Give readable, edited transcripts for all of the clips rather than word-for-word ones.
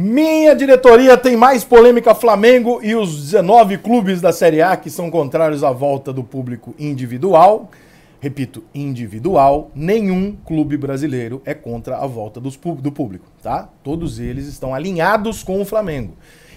Minha diretoria tem mais polêmica Flamengo e os 19 clubes da Série A que são contrários à volta do público individual. Repito, individual. Nenhum clube brasileiro é contra a volta do público, tá? Todos eles estão alinhados com o Flamengo.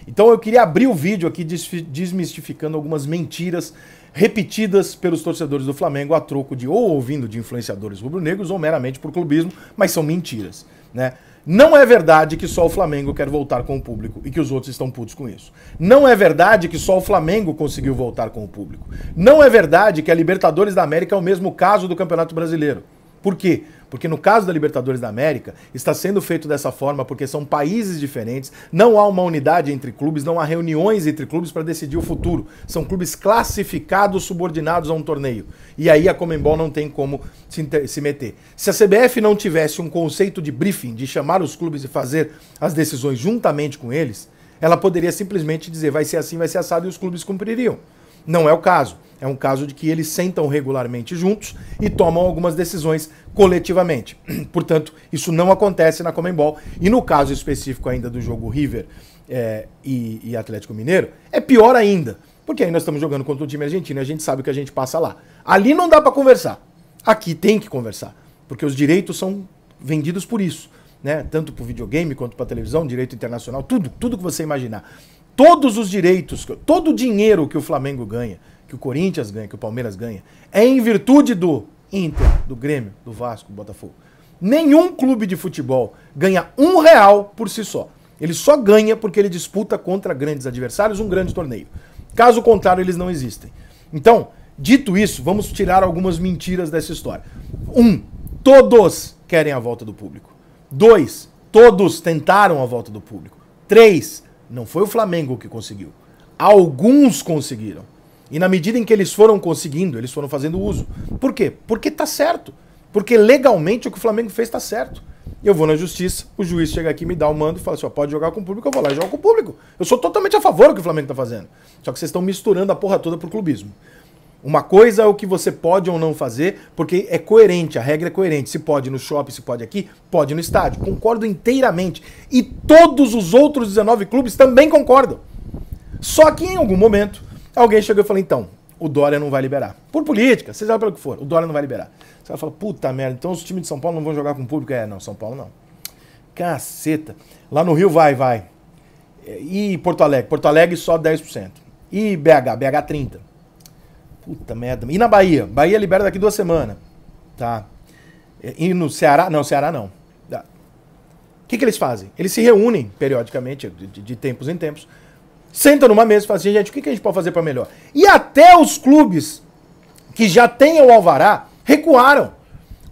Então eu queria abrir o vídeo aqui desmistificando algumas mentiras repetidas pelos torcedores do Flamengo a troco de ou ouvindo de influenciadores rubro-negros ou meramente por clubismo, mas são mentiras, né? Não é verdade que só o Flamengo quer voltar com o público e que os outros estão putos com isso. Não é verdade que só o Flamengo conseguiu voltar com o público. Não é verdade que a Libertadores da América é o mesmo caso do Campeonato Brasileiro. Por quê? Porque no caso da Libertadores da América, está sendo feito dessa forma porque são países diferentes, não há uma unidade entre clubes, não há reuniões entre clubes para decidir o futuro. São clubes classificados, subordinados a um torneio. E aí a Conmebol não tem como se meter. Se a CBF não tivesse um conceito de briefing, de chamar os clubes e fazer as decisões juntamente com eles, ela poderia simplesmente dizer vai ser assim, vai ser assado e os clubes cumpririam. Não é o caso. É um caso de que eles sentam regularmente juntos e tomam algumas decisões coletivamente. Portanto, isso não acontece na Conmebol. E no caso específico ainda do jogo River e Atlético Mineiro, é pior ainda. Porque aí nós estamos jogando contra um time argentino e a gente sabe o que a gente passa lá. Ali não dá para conversar. Aqui tem que conversar. Porque os direitos são vendidos por isso, né? Tanto para o videogame quanto para a televisão, direito internacional, tudo que você imaginar. Todos os direitos, todo o dinheiro que o Flamengo ganha, que o Corinthians ganha, que o Palmeiras ganha, é em virtude do Inter, do Grêmio, do Vasco, do Botafogo. Nenhum clube de futebol ganha R$1 por si só. Ele só ganha porque ele disputa contra grandes adversários um grande torneio. Caso contrário, eles não existem. Então, dito isso, vamos tirar algumas mentiras dessa história. 1. Todos querem a volta do público. 2. Todos tentaram a volta do público. 3. Não foi o Flamengo que conseguiu. Alguns conseguiram. E na medida em que eles foram conseguindo, eles foram fazendo uso. Por quê? Porque tá certo. Porque legalmente o que o Flamengo fez tá certo. Eu vou na justiça, o juiz chega aqui, me dá o mando e fala assim, ó, pode jogar com o público, eu vou lá e jogo com o público. Eu sou totalmente a favor do que o Flamengo tá fazendo. Só que vocês estão misturando a porra toda pro clubismo. Uma coisa é o que você pode ou não fazer, porque é coerente, a regra é coerente. Se pode no shopping, se pode aqui, pode no estádio. Concordo inteiramente. E todos os outros 19 clubes também concordam. Só que em algum momento, alguém chegou e falou, então, o Dória não vai liberar. Por política, seja pelo que for, o Dória não vai liberar. Você vai falar, puta merda, então os times de São Paulo não vão jogar com público? Não, São Paulo não. Caceta. Lá no Rio vai. E Porto Alegre só 10%. E BH 30%. Puta merda. E na Bahia? Bahia libera daqui 2 semanas. Tá. E no Ceará? Não, Ceará não. O que eles fazem? Eles se reúnem periodicamente, de tempos em tempos, sentam numa mesa e falam assim, gente, o que a gente pode fazer para melhor? E até os clubes que já têm o alvará recuaram.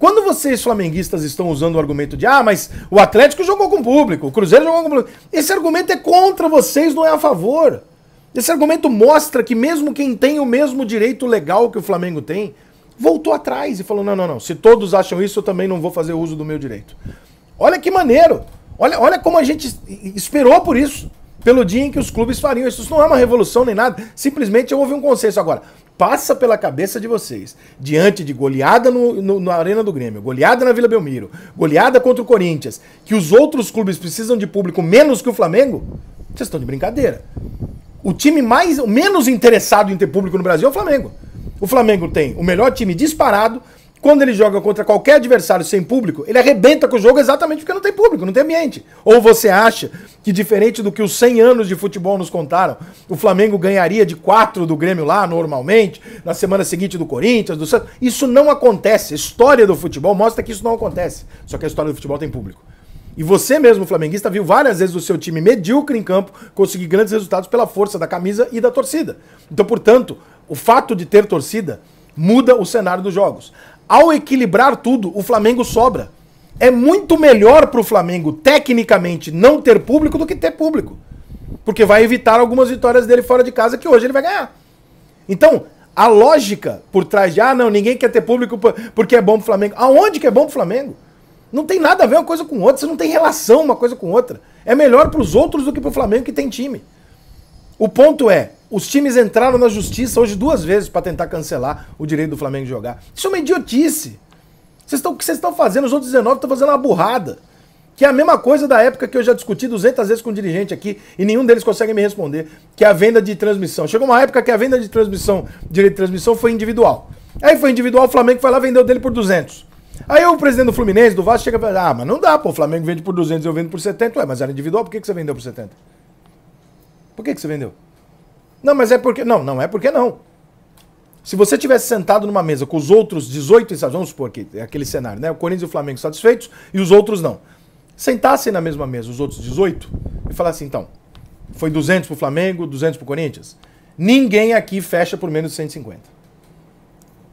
Quando vocês flamenguistas estão usando o argumento de mas o Atlético jogou com o público, o Cruzeiro jogou com o público, esse argumento é contra vocês, não é a favor. Esse argumento mostra que mesmo quem tem o mesmo direito legal que o Flamengo tem, voltou atrás e falou, não, se todos acham isso, eu também não vou fazer uso do meu direito. Olha que maneiro, olha como a gente esperou por isso, pelo dia em que os clubes fariam isso. Isso não é uma revolução nem nada, simplesmente houve um consenso. Agora, passa pela cabeça de vocês, diante de goleada na Arena do Grêmio, goleada na Vila Belmiro, goleada contra o Corinthians, que os outros clubes precisam de público menos que o Flamengo? Vocês estão de brincadeira. O time menos interessado em ter público no Brasil é o Flamengo. O Flamengo tem o melhor time disparado. Quando ele joga contra qualquer adversário sem público, ele arrebenta com o jogo exatamente porque não tem público, não tem ambiente. Ou você acha que, diferente do que os 100 anos de futebol nos contaram, o Flamengo ganharia de 4 do Grêmio lá, normalmente, na semana seguinte do Corinthians, do Santos? Isso não acontece. A história do futebol mostra que isso não acontece. Só que a história do futebol tem público. E você mesmo, flamenguista, viu várias vezes o seu time medíocre em campo conseguir grandes resultados pela força da camisa e da torcida. Então, portanto, o fato de ter torcida muda o cenário dos jogos. Ao equilibrar tudo, o Flamengo sobra. É muito melhor para o Flamengo, tecnicamente, não ter público do que ter público. Porque vai evitar algumas vitórias dele fora de casa que hoje ele vai ganhar. Então, a lógica por trás de, não, ninguém quer ter público porque é bom pro Flamengo. Aonde que é bom pro Flamengo? Não tem nada a ver uma coisa com outra, você não tem relação uma coisa com outra. É melhor para os outros do que pro Flamengo que tem time. O ponto é, os times entraram na justiça hoje 2 vezes para tentar cancelar o direito do Flamengo de jogar. Isso é uma idiotice. O que vocês estão fazendo, os outros 19 estão fazendo uma burrada. Que é a mesma coisa da época que eu já discuti 200 vezes com um dirigente aqui e nenhum deles consegue me responder, que é a venda de transmissão. Chegou uma época que a venda de transmissão, direito de transmissão, foi individual. Aí foi individual, o Flamengo foi lá e vendeu dele por 200. Aí o presidente do Fluminense, do Vasco, chega e fala, mas não dá, pô, o Flamengo vende por 200 e eu vendo por 70. Ué, mas era individual, por que você vendeu por 70? Por que você vendeu? Não, mas é porque... Não é porque não. Se você tivesse sentado numa mesa com os outros 18 estados, vamos supor que é aquele cenário, né? O Corinthians e o Flamengo satisfeitos e os outros não. Sentassem na mesma mesa os outros 18 e falassem, então, foi 200 pro Flamengo, 200 pro Corinthians. Ninguém aqui fecha por menos de 150.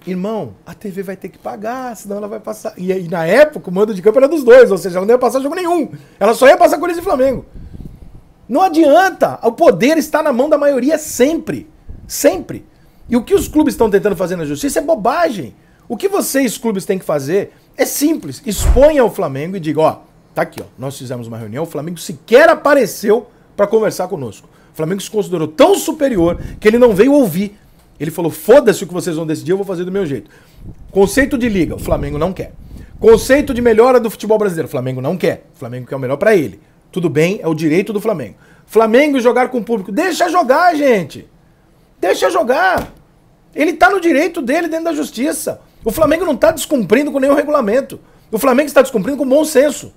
Irmão, a TV vai ter que pagar, senão ela vai passar... E aí, na época, o mando de campo era dos dois, ou seja, ela não ia passar jogo nenhum. Ela só ia passar Corinthians e Flamengo. Não adianta, o poder está na mão da maioria sempre. Sempre. E o que os clubes estão tentando fazer na justiça é bobagem. O que vocês, clubes, têm que fazer é simples. Exponha o Flamengo e diga, ó, tá aqui, ó, nós fizemos uma reunião, o Flamengo sequer apareceu para conversar conosco. O Flamengo se considerou tão superior que ele não veio ouvir. Ele falou, foda-se o que vocês vão decidir, eu vou fazer do meu jeito. Conceito de liga, o Flamengo não quer. Conceito de melhora do futebol brasileiro, o Flamengo não quer. O Flamengo quer o melhor para ele. Tudo bem, é o direito do Flamengo. Flamengo jogar com o público, deixa jogar, gente. Deixa jogar. Ele tá no direito dele dentro da justiça. O Flamengo não tá descumprindo com nenhum regulamento. O Flamengo está descumprindo com bom senso.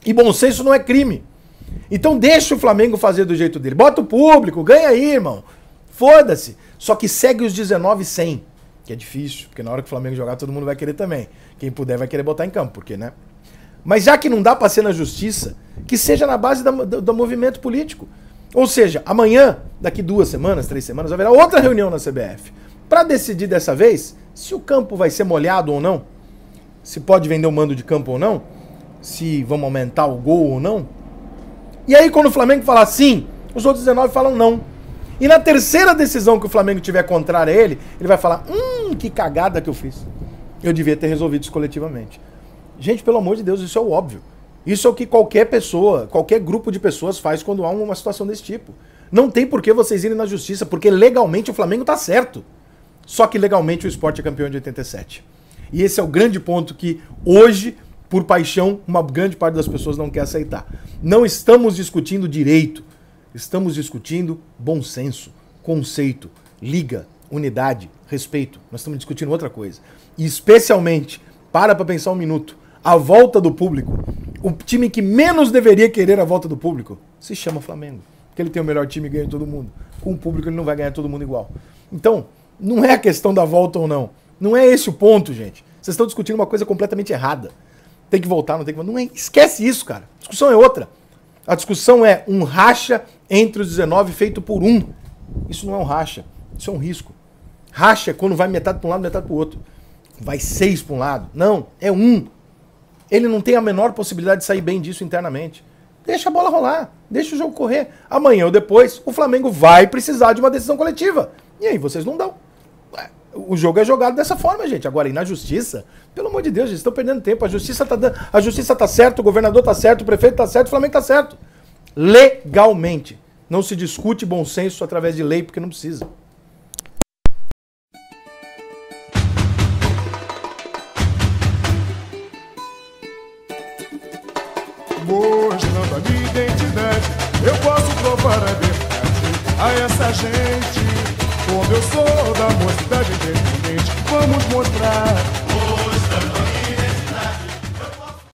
E bom senso não é crime. Então deixa o Flamengo fazer do jeito dele. Bota o público, ganha aí, irmão. Foda-se. Só que segue os 19 sem. Que é difícil, porque na hora que o Flamengo jogar todo mundo vai querer também. Quem puder vai querer botar em campo, porque, né? Mas já que não dá pra ser na justiça, que seja na base do movimento político. Ou seja, amanhã, daqui 2 semanas, 3 semanas, haverá outra reunião na CBF. Para decidir dessa vez se o campo vai ser molhado ou não, se pode vender o mando de campo ou não, se vamos aumentar o gol ou não. E aí quando o Flamengo falar sim, os outros 19 falam não. E na terceira decisão que o Flamengo tiver contrária a ele, ele vai falar, que cagada que eu fiz. Eu devia ter resolvido isso coletivamente. Gente, pelo amor de Deus, isso é o óbvio. Isso é o que qualquer pessoa, qualquer grupo de pessoas faz quando há uma situação desse tipo. Não tem por que vocês irem na justiça, porque legalmente o Flamengo tá certo. Só que legalmente o Sport é campeão de 87. E esse é o grande ponto que hoje, por paixão, uma grande parte das pessoas não quer aceitar. Não estamos discutindo direito, estamos discutindo bom senso, conceito, liga, unidade, respeito. Nós estamos discutindo outra coisa. E especialmente, para pensar um minuto, a volta do público, o time que menos deveria querer a volta do público, se chama Flamengo. Porque ele tem o melhor time e ganha todo mundo. Com o público ele não vai ganhar todo mundo igual. Então, não é a questão da volta ou não. Não é esse o ponto, gente. Vocês estão discutindo uma coisa completamente errada. Tem que voltar, não tem que voltar. Não é, esquece isso, cara. A discussão é outra. A discussão é um racha entre os 19 feito por um. Isso não é um racha. Isso é um risco. Racha é quando vai metade para um lado, metade para o outro. Vai 6 para um lado. Não, é um. Ele não tem a menor possibilidade de sair bem disso internamente. Deixa a bola rolar. Deixa o jogo correr. Amanhã ou depois, o Flamengo vai precisar de uma decisão coletiva. E aí vocês não dão. O jogo é jogado dessa forma, gente. Agora, e na justiça, pelo amor de Deus, eles estão perdendo tempo. A justiça tá certa, o governador tá certo, o prefeito tá certo, o Flamengo tá certo. Legalmente. Não se discute bom senso através de lei, porque não precisa. Mostrando a minha identidade, eu posso provar a verdade a essa gente. Como eu sou da mocidade independente, vamos mostrar